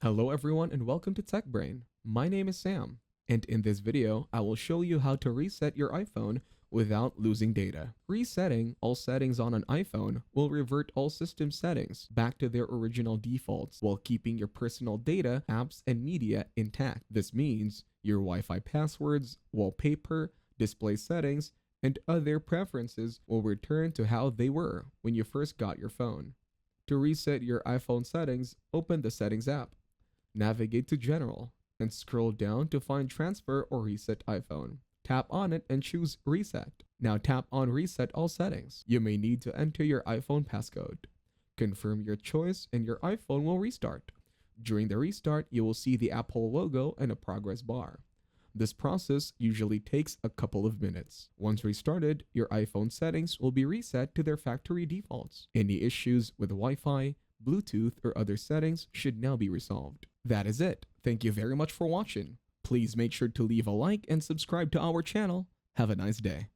Hello everyone and welcome to Tech Brain. My name is Sam, and in this video, I will show you how to reset your iPhone without losing data. Resetting all settings on an iPhone will revert all system settings back to their original defaults while keeping your personal data, apps, and media intact. This means your Wi-Fi passwords, wallpaper, display settings, and other preferences will return to how they were when you first got your phone. To reset your iPhone settings, open the Settings app. Navigate to General and scroll down to find Transfer or Reset iPhone. Tap on it and choose Reset. Now tap on Reset All Settings. You may need to enter your iPhone passcode. Confirm your choice and your iPhone will restart. During the restart, you will see the Apple logo and a progress bar. This process usually takes a couple of minutes. Once restarted, your iPhone settings will be reset to their factory defaults. Any issues with Wi-Fi, Bluetooth, or other settings should now be resolved. That is it. Thank you very much for watching. Please make sure to leave a like and subscribe to our channel. Have a nice day.